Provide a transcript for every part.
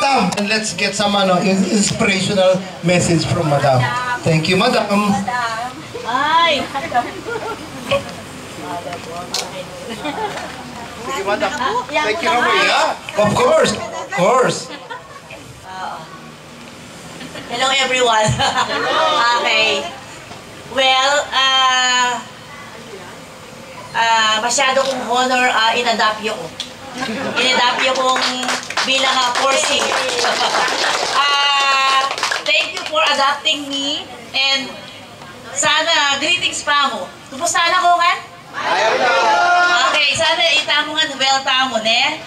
Madam. And let's get some inspirational message from Madam. Thank you, Madam. Ay! Sige, Madam. Thank you, Romy. Yeah, of course. Of course. Hello everyone. Okay. Well, masyado kong honor inadapyo ko. Inadapyo kong bilang Porsi. Thank you for adopting me and sana greetings pa mo. Kumusta na ko kan? Okay, sana itamo nga well tamo ne.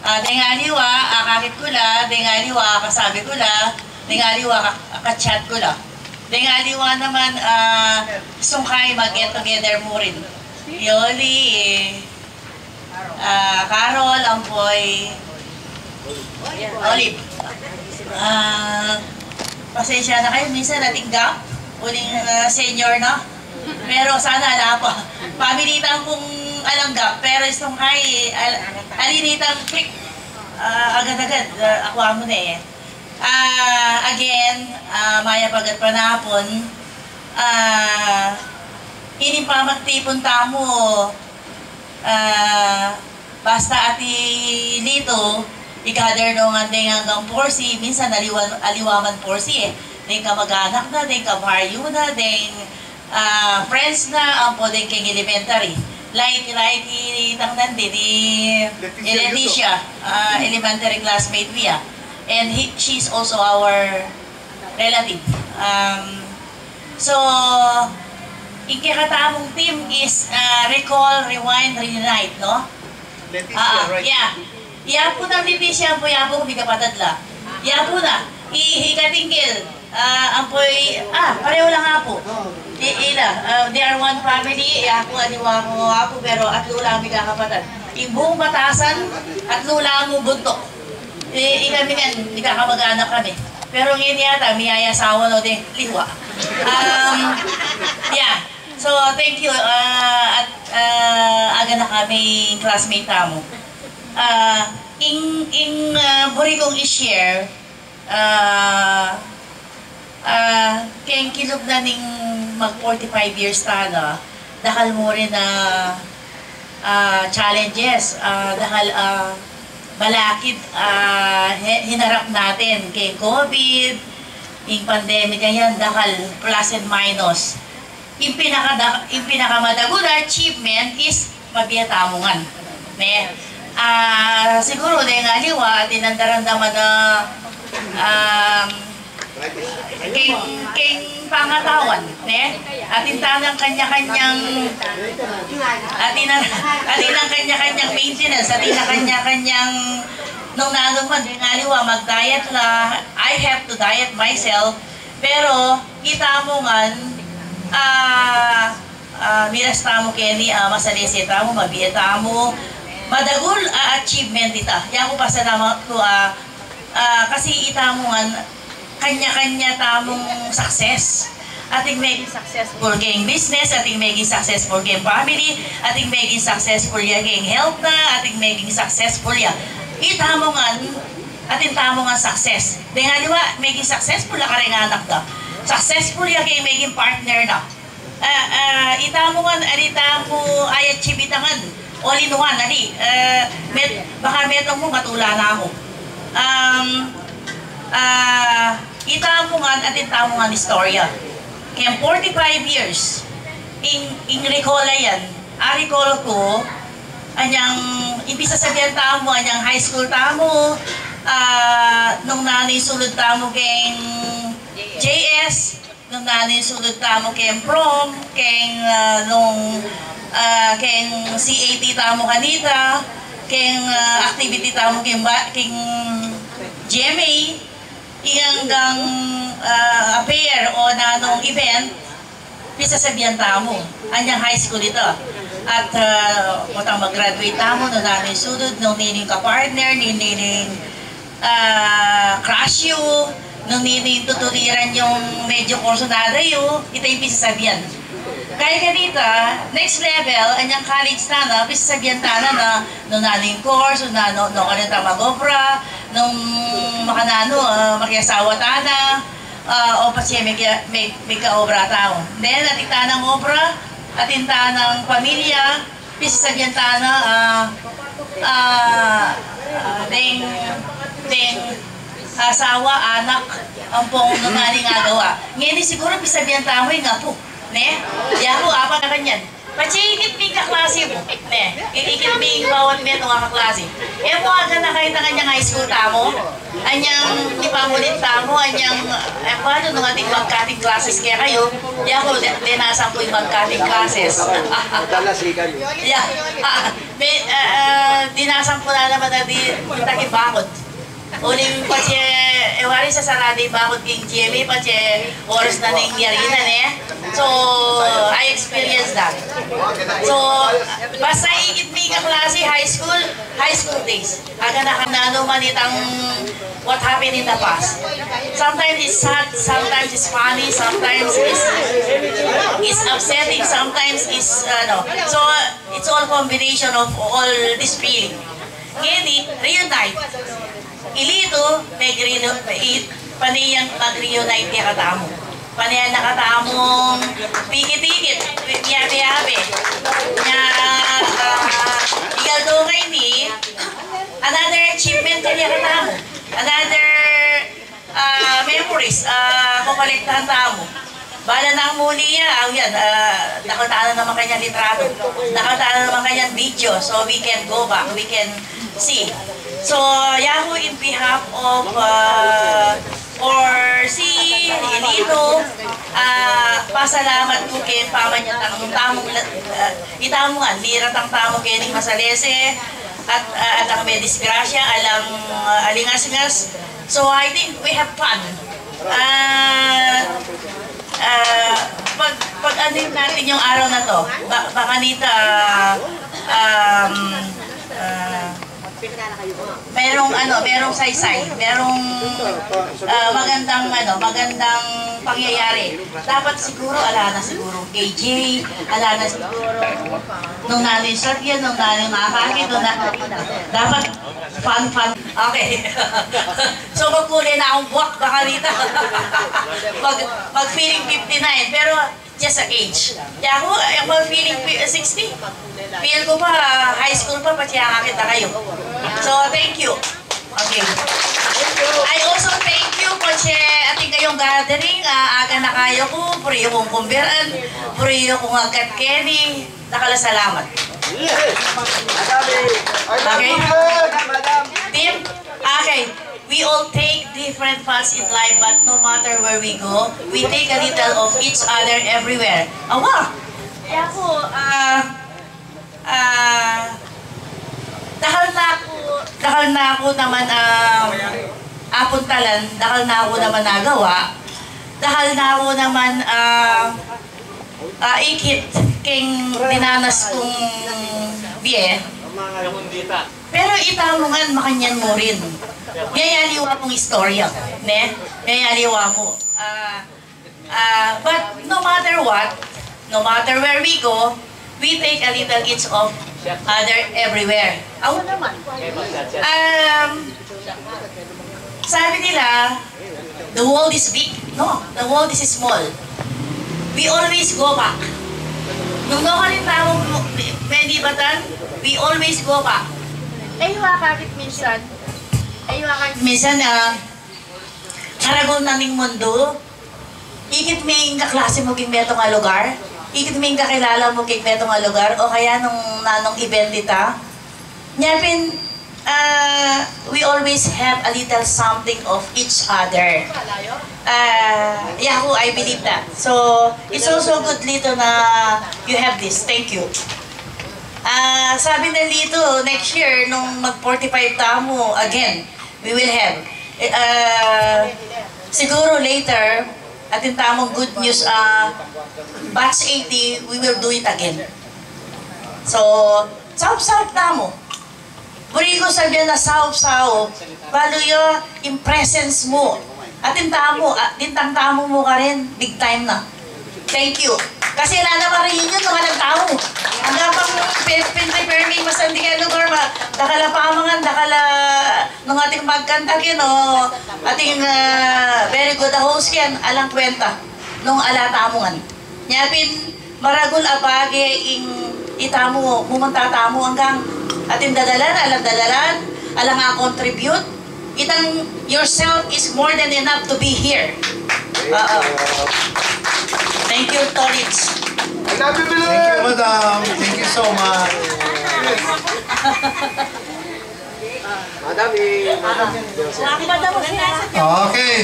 Dengaliwa, kakit ko la, dengaliwa, kasabi ko la, dengaliwa, kachat ko la. Dengaliwa naman, sungkay mag-get together mo rin. Yoli, Carol, Ampoy, Olive. Pasensya na kayo, minsan natinggap, uling senior na. Pero sana ala pa. Pamilitan kong alanggap, pero itong kay alinitang quick, agad-agad, ako mo na eh. Again, maya pagat panapon, ini pa magtipon tamo, basta ati dito, i-gather nung andeng hanggang Porsi, minsan aliwaman Porsi eh. Deng ka mag-anak na, deng ka baryo na, deng friends na, ang po deng keng elementary. Like tangnan din ni Leticia, elementary classmate niya. And she's also our relative. So, ikikatamong team is recall, rewind, reunite, no? Leticia, right? Yeah. Iya po na Leticia po, iya po kung kapatadla. Iya po na. Ikatingkil. Ampoy, pareho lang nga po. They are one family, ako aniwa mo ako, pero atlo lang may kakapatid. Yung buong batasan, atlo lang mo buntok. Kami nga, hindi kakamag-anak kami. Pero ngayon yata, may ayasawa no din, liwa. Yeah, so thank you. At aga na kami classmate mo. Buri kong i-share, kaya kilog na ning mag 45 years tada, dahil mo rin na challenges, dahil balakid hinarap natin kay COVID, yung pandemic yan, dahil plus and minus. Yung pinakamadago na achievement is mabiyatamungan. Siguro dahil nga liwa, tinandaramdaman na king pangatawan, atin tanang kanya-kanyang maintenance, atin na kanya-kanyang nung nanuman, ngaliwa, mag-diet la, I have to diet myself, pero kita mo man, mirasta mo Kenny, masalesita mo, mabiyeta mo, madagul achievement ita. Yan ko pasalamat ko, kasi ita mo man, kanya-kanya tamong success. Ating maging successful game business, ating maging successful game family, ating maging successful ya game health na, ating maging successful ya. Itamongan, ating tamongan success. Dengan diwa, maging successful na karing anak na. Successful ya game maging partner na. Itamongan, alita mo ayat chibitangan. All in one, ali. Baka metong mo matula na ako. Itamungan at itamungan istorya. Kaya 45 years, in recall yan, recall ko, anyang, impisa sabihan tamo, anyang high school tamo, nung nanay sulod tamo keng JS, nung nanay sulod tamo keng prom, keng CAT tamo kanita, keng activity tamo keng GMA, hanggang affair o nanong event, pisasabihan tamo. Anyang high school ito. At matang mag-graduate tamo, nung nanay sudod, nung nining ka-partner, nining crush you, nung nining tutuliran yung medyo kursunada yung, ito yung pisasabihan. Kaya ganita, next level, anyang college na, bisa sabihan na nung naning course, nung ka rin magobra, nung makanano, makiasawa na, o pa siya may kaobra tao. Then, at ita ng obra, at ita ng pamilya, bisa sabihan na, ding asawa, anak, ang pong nung naning agawa. Ngayon, siguro, bisa sabihan tayo nga po. Ne? Yaho, apa na kanyan. Pachikit mi kaklase mo. Ne? Ikit mi bawat mi itong kaklase. E mo aga na kayo na kanyang high school tamo. Anyang ipamulit tamo. Anyang, paano nung ating magkating classes kaya kayo. Yaho, dinasan ko yung magkating classes. Dinasan ko na naman na di takibakot. Uling pa siya, ewari sa saradi bakot king GMA pa siya oras na nangyari na ne. So, I experienced that. So, basta ikit mi ka klase, high school days. Aga na kanano man itang what happened in the past. Sometimes it's sad, sometimes it's funny, sometimes it's upsetting, sometimes it's, so, it's all combination of all this feeling. Ngayon, reunite. Ilito, paniyang mag-reunite niya katamo. Paniyang nakatamong pikit-pikit, niyabi-yabi. Igaldo kayo ni, another achievement niya katamo. Another memories, kukolektahan tamo. Bala na ang muli niya, yan, nakataan naman kanyang litrato. Nakataan naman kanyang video, so we can go back, we can see. So, Yahoo, in behalf of or si Elito, pasalamat po kay pamanyatang tamong itamungan, liratang tamo kay Masalese at ang may disgrasya, alang alingas-ngas. So, I think we have fun. Pag anin natin yung araw na to, baka nita merong saysay, merong magandang pangyayari. Dapat siguro ala na siguro KJ, ala na siguro nung nanin Satya, nung nanin Makakakit, dapat fun. Okay. So magkulay na akong buwak baka dito. Mag feeling 59 pero just a age. Kaya ako feeling 60. Feel ko pa, high school pa, pati akakit na kayo. So, thank you. Okay. I also thank you po siya ating kayong gathering. Aga na kayo ko, puriyo kong kumbiran, puriyo kong agad Kenny. Nakalasalamat. Okay? Team? Okay. We all take different paths in life, but no matter where we go, we take a little of each other everywhere. Awa! Kaya po, dahil na ako naman apuntalan, dahil na ako naman nagawa, dahil na ako naman ikit king dinanas kong biye. Pero itamungan makanyan mo rin. Ngayaliwa pong istorya, ne? Ngayaliwa po. But no matter what, no matter where we go, we take a little each of other everywhere. Ako naman. Sabi nila, the world is big. No, the world is small. We always go back. Nung nakarin tao, pwede batan, we always go back. Aywa kakit minsan. Minsan, karagol naming mundo, ikit may kaklase mo king beto nga lugar, ikit may kakilala mo king beto nga lugar, o kaya nung nanong event dita, nyapin, we always have a little something of each other. Yahoo, I believe that. So, it's also good, Lito, na you have this. Thank you. Sabi na Lito, next year, nung mag-45 tamo, again, we will have. Siguro later, atin tamong good news, batch 80, we will do it again. So, saup-saup tamo. Burigo sabihan na saup-saup, balo yung in presence mo. Atin tamo, dintang tamo mo ka rin, big time na. Thank you. Kasi nanaman rin yun mga nagtao. Hanggang pang prepare may masandikan lugar ba, dakala pamangan, dakala nung ating magkanta kino, ating very good host yan, alang kwenta, nung alatamungan. Nyapin, maragul abage ing itamo, mumuntatamo hanggang ating dadalan, alang contribute. Itang yourself is more than enough to be here. Thank you, Tolits. Thank you, Madam. Thank you so much. Okay,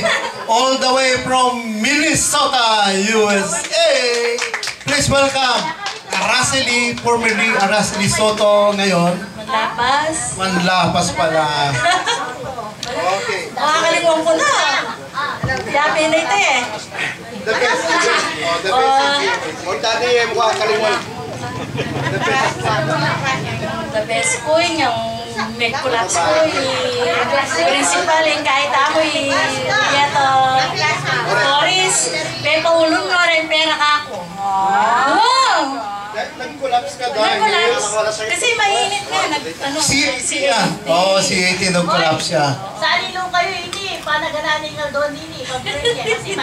all the way from Minnesota, USA. Please welcome Araceli, formerly Araceli Soto ngayon. Manlapas. Manlapas pala. Okay. Makakalimuan ko na. Yapi na ito eh. The best. The best. Kung dati mukha kalimuan. The best. The best ko yung Mekulats ko principal yung kahit ako yato Boris Pepa ulun no rin pera ka ako. Wow! Nag-collapse ka dahil. Nag-collapse. Kasi mainit nga. Si AT nag-collapse siya. Sali nung kayo ini, panagananin nga doon ini. Kasi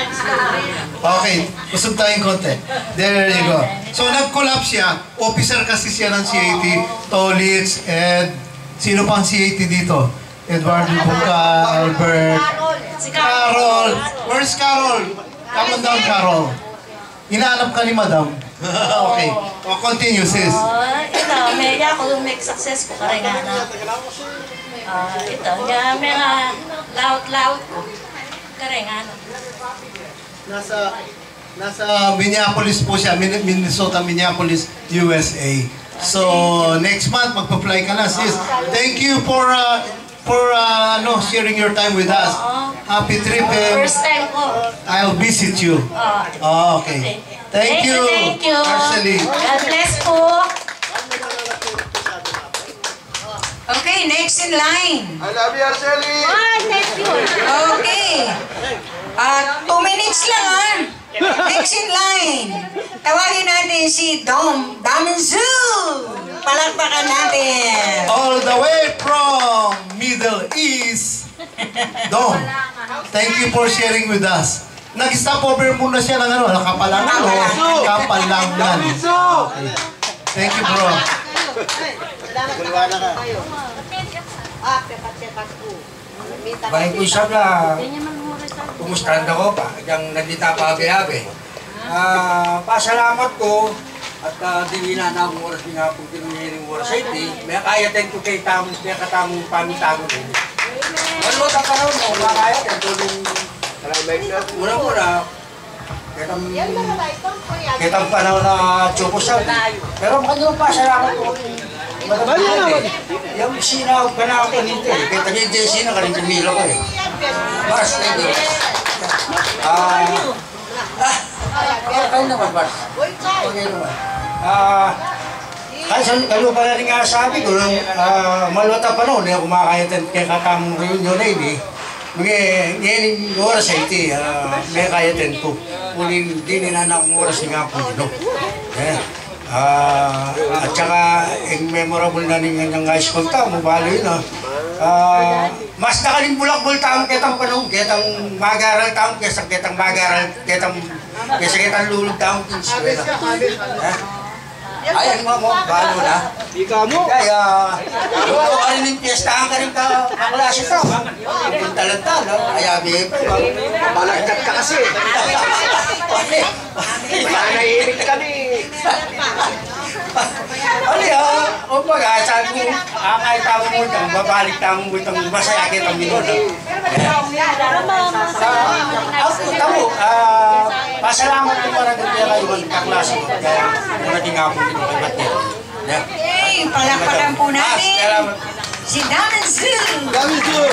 Okay, usap tayong konti. There you go. So nag-collapse siya. Officer kasi siya ng CAT, Tolits, and sino pang CAT dito? Edward Buka, Albert, Carol. Where's Carol? Come on down, Carol. Inaanap ka ni Madam. Okay. O, continue, sis. Ito, may ako make success ko kare nga na. Ito, may laut ko. Kare nga na. Nasa Minneapolis po siya, Minnesota, Minneapolis, USA. So, next month, magpa-fly ka na, sis. Thank you for sharing your time with us. Happy trip. First time ko. I'll visit you. Okay. Thank you. Thank you. Araceli. God bless po. Okay, next in line. I love you, Araceli. Thank you. Okay. 2 minutes lang. Next in line. Tawagin natin si Dom Daminzu. Palakpakan natin. All the way from Middle East. Dom, thank you for sharing with us. Nag-stop over muna siya ng nakapalangan o kapalangan. Okay. Thank you, bro. Baik po siya na kumustahan ako pa, yung nagdita pa abi-abi. Pasalamat ko at diwina na ang oras nga po kinuhiring oras sa iti, may kayatin ko kay tamong pamitago din. Ano ta pa rin mo, makayatin ko yung muna-muna, kitang panahon na chukusan. Pero makanyang pasalamat ko yung sinawag ka na ako nito eh. Kaya tagigil sina ka rin pinilo ko eh. Bas, thank you. Kayo naman, Bas. Okay naman. Kayo pa rin nga sabi ko, malwata pa noon, kumakayatan kaya katamong reunion na yun eh. Ngayon oras sa iti, may kayatin ko. Uling din inanakong oras nga po dito. At saka, yung memorable na ng high school ta, mabalo yun mas nakalimbulak-bul taong ketang panong, ketang mag-aral taong, ketang mag-aral, ketang lulog taong kinswela. Ayan mo, balo na. Ika mo. Kaya, ito ka rin yung piyestahan ka rin kaklase ka. Yung talanta, no? Kaya, Balagkat ka kasi. Nahihimik kami. Ali kumbaga, sabi ko, kahit ako mo itang, babalik tamo mo itang masaya kitang minun. Tamo, pasalamat ko para kung kaya kayo kaklase ko. Kaya, naging nga po dito kay Batir. Okay, palakpakan po natin si Daminzu. Daminzu.